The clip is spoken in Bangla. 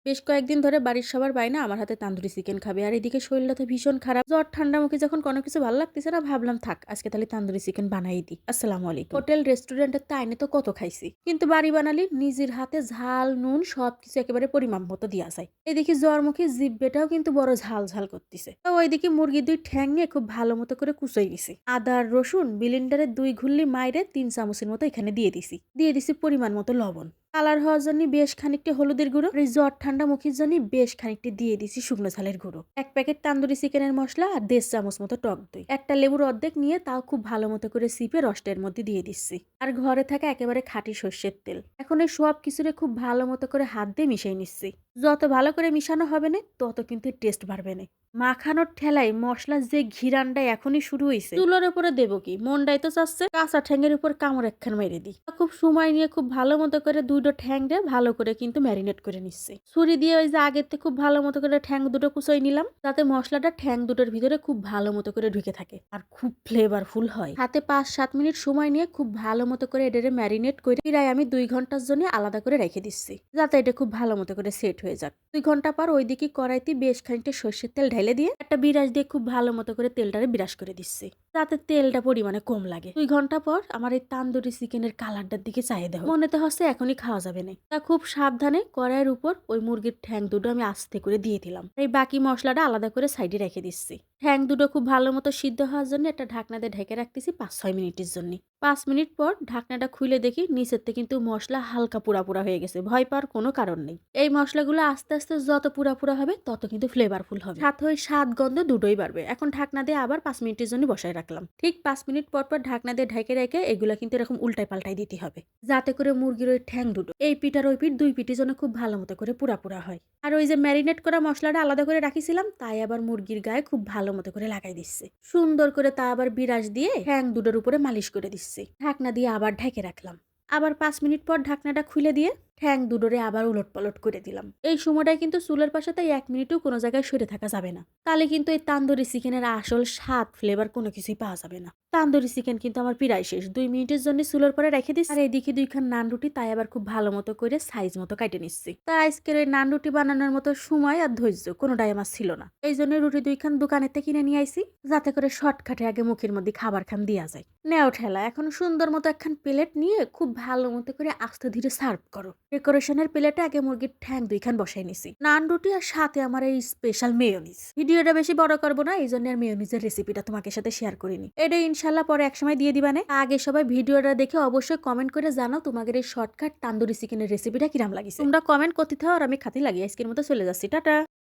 বেশ কয়েকদিন ধরে বাড়ির সবার বায়না আমার হাতে তান্দুরি চিকেন খাবে। আর এদিকে শরীরটা তো ভীষণ খারাপ। জ্বর ঠান্ডা মুখে যখন কোনো কিছু ভালো লাগতেছে না, ভাবলাম থাক আজকে তাহলে তান্দুরি চিকেন বানাই দিই। আসসালামু আলাইকুম। হোটেল রেস্টুরেন্টের তো আইনে তো কত খাইছি, কিন্তু বাড়ি বানালি নিজের হাতে ঝাল নুন সবকিছু একেবারে পরিমাণ মতো দিয়া যায়। এদিকে জ্বর মুখে জিব্বেটাও কিন্তু বড় ঝাল ঝাল করতেছে। তো ওইদিকে মুরগির দুই ঠ্যাং নিয়ে খুব ভালো মতো করে কুচই নিছি। আদা আর রসুন বিলিন্ডারে 2 ঘুল্লি মাইরে 3 চামচের মতো এখানে দিয়ে দিছি পরিমাণ মতো লবণ। কালার হওয়ার জন্য বেশ খানিকটা হলুদের গুঁড়ো, আর এই জ্বর ঠান্ডা মুখের জন্য বেশ খানিকটা দিয়ে দিছি শুকনো ঝালের গুঁড়ো, 1 প্যাকেট তান্দুরি চিকেনের মশলা আর 1.5 চামচ মতো টক দই, একটা লেবুর অর্ধেক নিয়ে তাও খুব ভালো মতো করে সিপে রসটার মধ্যে দিয়ে দিচ্ছি। আর ঘরে থাকা একেবারে খাঁটি সর্ষের তেল। এখন এই সব কিছুরে খুব ভালো মতো করে হাত দিয়ে মিশিয়ে নিচ্ছি। যত ভালো করে মিশানো হবে না তত কিন্তু টেস্ট বাড়বে না। মাখানোর ঠেলায় মশলার যে ঘিরানটা এখনই শুরু হয়েছে, চুলোর উপরে দেবো কি মনটাই তো চাচ্ছে কাঁচা ঠ্যাঙের উপর কামড় একখান মেরে দিই। খুব সময় নিয়ে খুব ভালো মতো করে দুটো ঠ্যাং দিয়ে ভালো করে কিন্তু ম্যারিনেট করে নিচ্ছি। ছুরি দিয়ে ওই যে আগের থেকে খুব ভালো মতো করে ঠ্যাং দুটো কুচই নিলাম, যাতে মশলাটা ঠ্যাং দুটোর ভিতরে খুব ভালো মতো করে ঢুকে থাকে আর খুব ফ্লেভারফুল হয়। হাতে 5-7 মিনিট সময় নিয়ে খুব ভালো মতো করে এটারে ম্যারিনেট করে প্রায় আমি 2 ঘন্টার জন্য আলাদা করে রেখে দিচ্ছি, যাতে এটা খুব ভালো মতো করে সেট হয়ে যাক। 2 ঘন্টা পর ওইদিকে কড়াইতে বেশ খানিকটা সর্ষের তেল ঢেলে দিয়ে একটা বিরাস দিয়ে খুব ভালো মতো করে তেলটারে বিরাস করে দিচ্ছি, যাতে তেলটা পরিমাণে কম লাগে। 2 ঘন্টা পর আমার এই তান্দুরি চিকেনের কালারটার দিকে চাই দেবো, মনে তো হচ্ছে এখনই খাওয়া যাবে না। তা খুব সাবধানে কড়াইয়ের উপর ওই মুরগির ঠ্যাং দুটো আমি আস্তে করে দিয়ে দিলাম। এই বাকি মশলাটা আলাদা করে সাইডে রেখে দিচ্ছি। ঠ্যাং দুটো খুব ভালো মতো সিদ্ধ হওয়ার জন্য একটা ঢাকনা দিয়ে ঢেকে রাখতেছি 5-6 মিনিটের জন্য। 5 মিনিট পর ঢাকনাটা খুলে দেখি নিচের থেকে কিন্তু মশলা হালকা পুরা পুরা হয়ে গেছে। ভয় পাওয়ার কোনো কারণ নেই। এই মশলাগুলো আস্তে আস্তে যত পুরা পুরা হবে তত কিন্তু ফ্লেভারফুল হবে, সাথে ওই স্বাদ গন্ধ দুটোই বাড়বে। এখন ঢাকনা দিয়ে আবার 5 মিনিটের জন্য বসায় রাখলাম। ঠিক 5 মিনিট পর পর ঢাকনা দিয়ে ঢেকে রেখে এগুলা কিন্তু এরকম উল্টাই পাল্টাই দিতে হবে, যাতে করে মুরগির ওই ঠ্যাং দুটো এই পিঠ আর ওই পিঠ 2 পিঠের জন্য খুব ভালো মতো করে পুরা পুরা হয়। আর ওই যে ম্যারিনেট করা মশলাটা আলাদা করে রাখিছিলাম, তাই আবার মুরগির গায়ে খুব ভালো মতো করে লাগাই দিচ্ছে। সুন্দর করে তা আবার বিরাস দিয়ে ঠ্যাং দুটোর উপরে মালিশ করে দিচ্ছি। ঢাকনা দিয়ে আবার ঢেকে রাখলাম। আবার 5 মিনিট পর ঢাকনাটা খুলে দিয়ে ঠ্যাং দুটোরে আবার উলট পালট করে দিলাম। এই সময়টায় কিন্তু চুলের পাশে তাই 1 মিনিটও কোনো জায়গায় সরে থাকা যাবে না, তাহলে কিন্তু এই তান্দুরি চিকেনের আসল স্বাদ ফ্লেভার কোনো কিছুই পাওয়া যাবে না। তান্দুরি চিকেন কিন্তু আমার প্রায় শেষ। 2 মিনিটের জন্য চুলের পরে রেখে দিচ্ছি। আর এইদিকে 2খান নান রুটি তাই আবার খুব ভালো মতো করে সাইজ মতো কাটে নিচ্ছি। তাই আজকের ওই নান রুটি বানানোর মতো সময় আর ধৈর্য কোনোটাই আমার ছিল না। এই জন্য রুটি 2খান দোকানেতে কিনে নিয়ে আইছি, যাতে করে শর্টকাটে আগে মুখের মধ্যে খাবার খান দেওয়া যায়। নেও ঠেলা এখন সুন্দর মতো একখান প্লেট নিয়ে খুব ভালো মতো করে আস্তে ধীরে সার্ভ করো। ডেকোরেশনের প্লেটে আগে মুরগির ঠ্যাং 2খান বসাই নিছি, নান রুটি আর সাথে আমার এই স্পেশাল মেয়োনিজ। ভিডিওটা বেশি বড় করবো না, এই জন্য আর মেয়োনিজের রেসিপিটা তোমাদের সাথে শেয়ার করিনি। এটা ইনশাল্লাহ পরে একসময় দিয়ে দিবা না। আগে সবাই ভিডিওটা দেখে অবশ্যই কমেন্ট করে জানাও তোমাদের এই শর্টকাট তান্দুরি চিকেনের রেসিপিটা কিরাম লাগিছে। তোমরা কমেন্ট করতে থাও আর আমি খাতি লাগি। আজকের মতো চলে যাচ্ছি, টাটা।